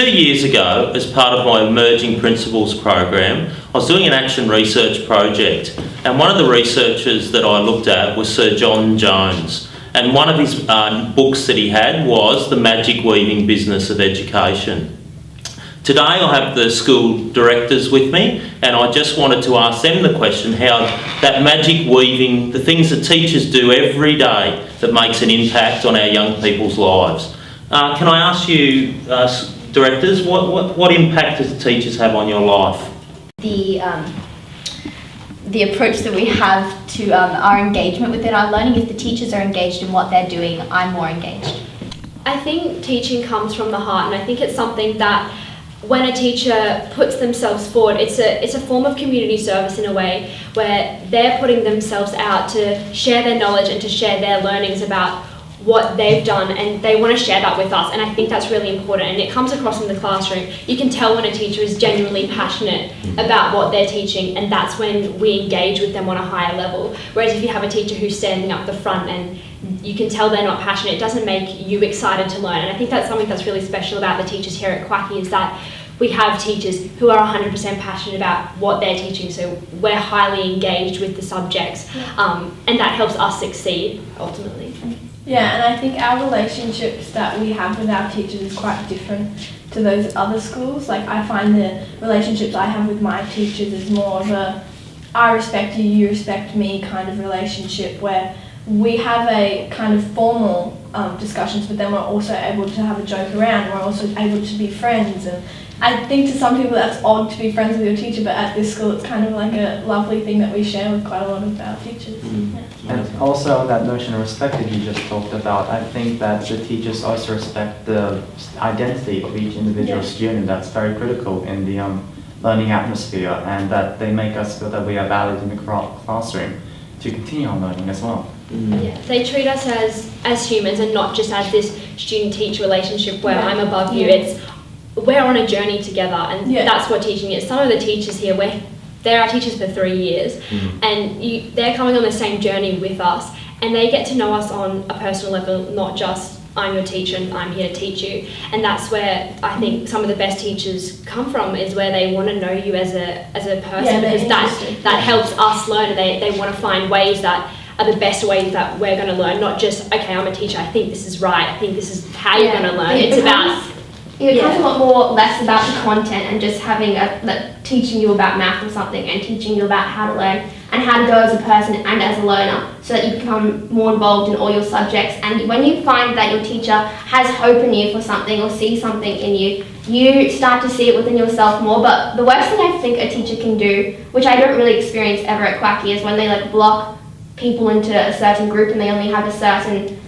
2 years ago, as part of my Emerging Principals program, I was doing an action research project, and one of the researchers that I looked at was Sir John Jones, and one of his books that he had was The Magic Weaving Business of Education. Today I have the school directors with me, and I just wanted to ask them the question how that magic weaving, the things that teachers do every day that makes an impact on our young people's lives. Can I ask you, directors, what impact does teachers have on your life? The approach that we have to our engagement within our learning. If the teachers are engaged in what they're doing, I'm more engaged. I think teaching comes from the heart, and I think it's something that when a teacher puts themselves forward, it's a form of community service in a way where they're putting themselves out to share their knowledge and to share their learnings about what they've done, and they want to share that with us, and I think that's really important, and it comes across in the classroom. You can tell when a teacher is genuinely passionate about what they're teaching, and that's when we engage with them on a higher level. Whereas if you have a teacher who's standing up the front and you can tell they're not passionate, it doesn't make you excited to learn. And I think that's something that's really special about the teachers here at QACI, is that we have teachers who are 100% passionate about what they're teaching, so we're highly engaged with the subjects, and that helps us succeed ultimately. Yeah, and I think our relationships that we have with our teachers is quite different to those other schools. Like, I find the relationships I have with my teachers is more of a I respect you, you respect me kind of relationship, where we have a kind of formal discussions, but then we're also able to have a joke around. We're also able to be friends, and I think to some people that's odd to be friends with your teacher, but at this school it's kind of like a lovely thing that we share with quite a lot of our teachers. Yeah. And also on that notion of respect that you just talked about, I think that the teachers also respect the identity of each individual student. That's very critical in the learning atmosphere, and that they make us feel that we are valued in the classroom to continue on learning as well. Yeah, they treat us as humans and not just as this student-teacher relationship where I'm above you. It's we're on a journey together, and that's what teaching is. Some of the teachers here, they're our teachers for 3 years, and they're coming on the same journey with us, and they get to know us on a personal level, not just I'm your teacher and I'm here to teach you. And that's where I think some of the best teachers come from, is where they want to know you as a person, because that helps us learn. They want to find ways that are the best ways that we're going to learn, not just, okay, I'm a teacher, I think this is right, I think this is how you're going to learn. It becomes a lot more less about the content and just having teaching you about math or something, and teaching you about how to learn and how to go as a person and as a learner, so that you become more involved in all your subjects. And when you find that your teacher has hope in you for something or sees something in you, you start to see it within yourself more. But the worst thing I think a teacher can do, which I don't really experience ever at QACI, is when they block people into a certain group and they only have a certain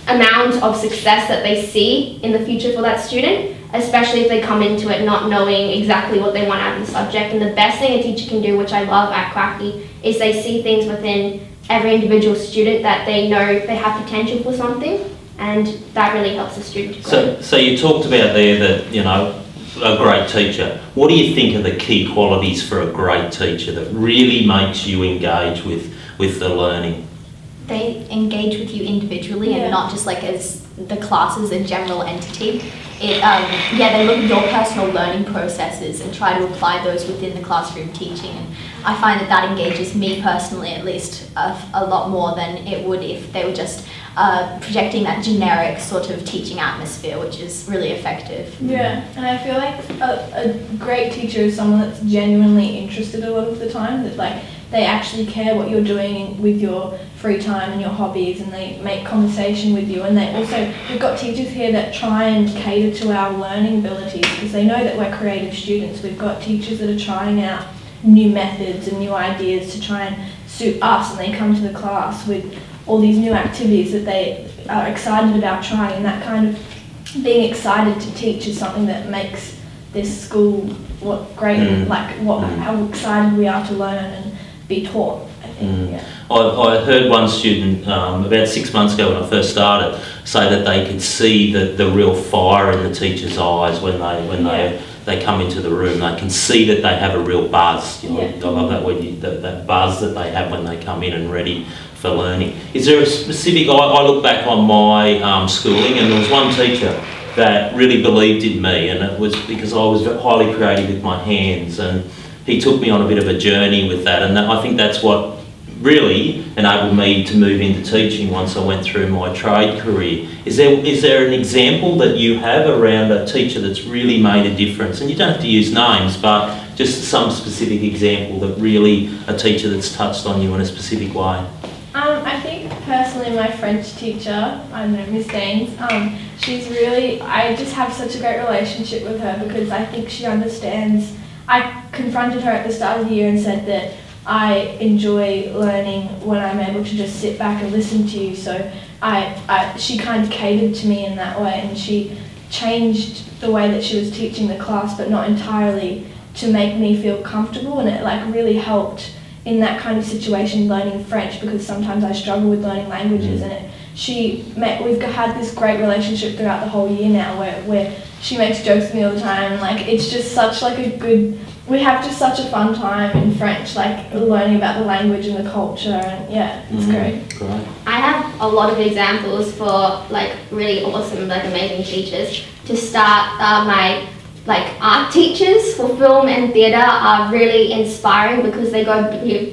amount of success that they see in the future for that student, especially if they come into it not knowing exactly what they want out of the subject. And the best thing a teacher can do, which I love at QACI, is they see things within every individual student that they know they have potential for something, and that really helps the student to grow. So you talked about there that, a great teacher. What do you think are the key qualities for a great teacher that really makes you engage with the learning? They engage with you individually and not just as the class as a general entity. They look at your personal learning processes and try to apply those within the classroom teaching. And I find that engages me personally, at least, a lot more than it would if they were just projecting that generic sort of teaching atmosphere, which is really effective. Yeah, and I feel like a great teacher is someone that's genuinely interested a lot of the time, that they actually care what you're doing with your free time and your hobbies, and they make conversation with you. And we've got teachers here that try and cater to our learning abilities, because they know that we're creative students. We've got teachers that are trying out new methods and new ideas to try and suit us, and they come to the class with all these new activities that they are excited about trying, and that kind of being excited to teach is something that makes this school how excited we are to learn and be taught, I think. I heard one student about 6 months ago when I first started say that they could see the real fire in the teacher's eyes when they come into the room. They can see that they have a real buzz. I love that that buzz that they have when they come in and ready for learning. Is there a specific? I look back on my schooling, and there was one teacher that really believed in me, and it was because I was highly creative with my hands, and he took me on a bit of a journey with that, and I think that's what really enabled me to move into teaching once I went through my trade career. Is there an example that you have around a teacher that's really made a difference? And you don't have to use names, but just some specific example that really, a teacher that's touched on you in a specific way. I think personally my French teacher, I don't know, Miss Danes, she's really, I just have such a great relationship with her because I think she understands. I confronted her at the start of the year and said that I enjoy learning when I'm able to just sit back and listen to you. So she kind of catered to me in that way, and she changed the way that she was teaching the class, but not entirely, to make me feel comfortable, and it like really helped in that kind of situation learning French, because sometimes I struggle with learning languages, and we've had this great relationship throughout the whole year now where she makes jokes with me all the time, and like it's just such like a good, we have just such a fun time in French, like learning about the language and the culture, and yeah, it's great. Great. I have a lot of examples for like really awesome, like amazing teachers. To start, my like art teachers for film and theatre are really inspiring because they go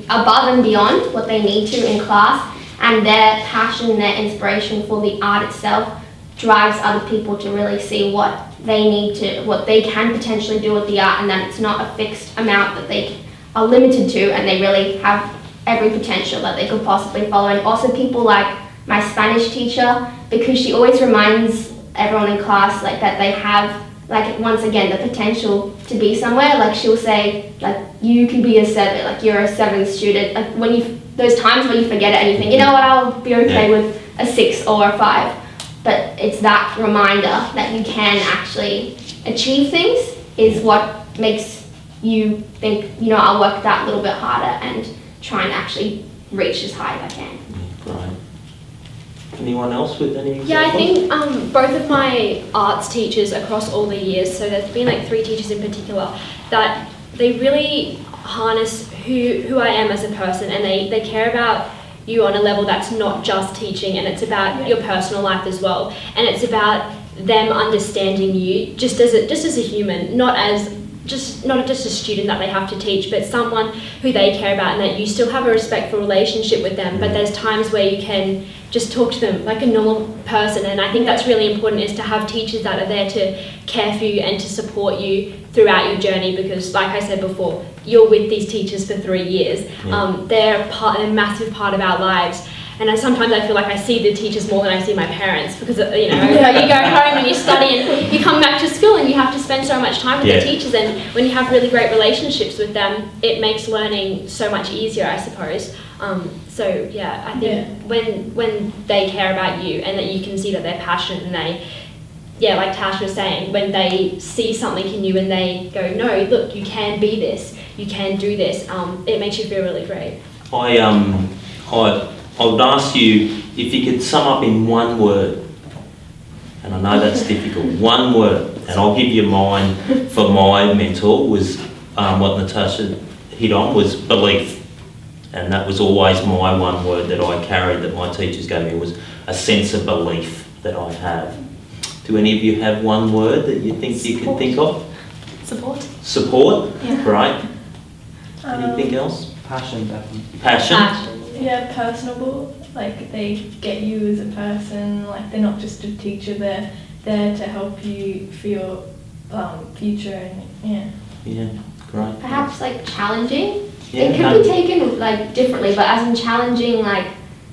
above and beyond what they need to in class, and their passion and their inspiration for the art itself drives other people to really see what they can potentially do with the art, and that it's not a fixed amount that they are limited to, and they really have every potential that they could possibly follow. And also people like my Spanish teacher, because she always reminds everyone in class like that they have, like, once again, the potential to be somewhere. Like she'll say, like, you can be a 7, like you're a 7 student. Like when those times when you forget it and you think, you know what, I'll be okay with a 6 or a 5. But it's that reminder that you can actually achieve things is what makes you think, you know, I'll work that little bit harder and try and actually reach as high as I can. Great. Anyone else with any examples? Yeah, I think both of my arts teachers across all the years, so there's been like 3 teachers in particular, that they really harness who I am as a person, and they care about you on a level that's not just teaching, and it's about your personal life as well, and it's about them understanding you just as a human, not just a student that they have to teach, but someone who they care about, and that you still have a respectful relationship with them, but there's times where you can just talk to them like a normal person. And I think that's really important, is to have teachers that are there to care for you and to support you throughout your journey, because like I said before, you're with these teachers for 3 years. They're a massive part of our lives. And sometimes I feel like I see the teachers more than I see my parents, because you know, you go home and you study and you come back to school and you have to spend so much time with the teachers, and when you have really great relationships with them, it makes learning so much easier, I suppose. So yeah, I think when they care about you and that you can see that they're passionate, and they, yeah, like Tash was saying, when they see something in you and they go, no, look, you can be this, you can do this, it makes you feel really great. I would ask you if you could sum up in one word, and I know that's difficult, one word, and I'll give you mine for my mentor, was what Natasha hit on, was belief. And that was always my one word that I carried, that my teachers gave me, was a sense of belief that I have. Do any of you have one word that you think you could think of? Support. Support? Yeah. Great. Anything else? Passion, definitely. Passion? Yeah, personable. Like they get you as a person. Like they're not just a teacher. They're there to help you for your future. And Yeah, great. Perhaps like challenging. Yeah, It could be taken like differently, but as in challenging, like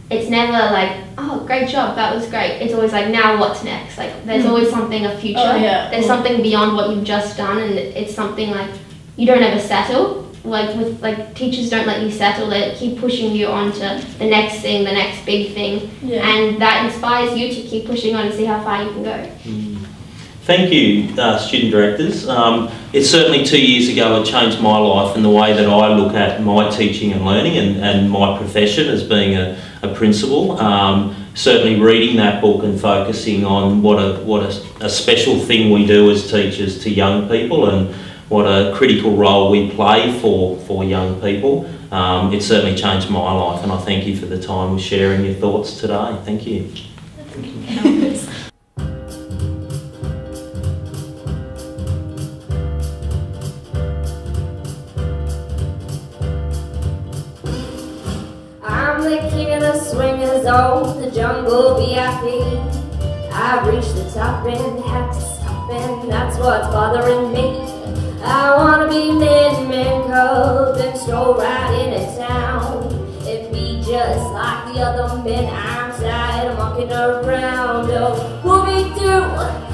it's never like, oh, great job, that was great. It's always like, now what's next? Like there's always something, a future. Oh, yeah. There's something beyond what you've just done, and it's something like you don't ever settle. Like with like teachers don't let you settle. They keep pushing you on to the next thing, the next big thing, and that inspires you to keep pushing on and see how far you can go. Thank you, student directors. It's certainly 2 years ago it changed my life and the way that I look at my teaching and learning and my profession as being a principal. Certainly reading that book and focusing on what a special thing we do as teachers to young people, and what a critical role we play for young people. It certainly changed my life, and I thank you for the time of sharing your thoughts today. Thank you. Thank you. swingers on the jungle VIP. I reached the top and had to stop, and that's what's bothering me. I wanna be man cub and stroll right into town and be just like the other men I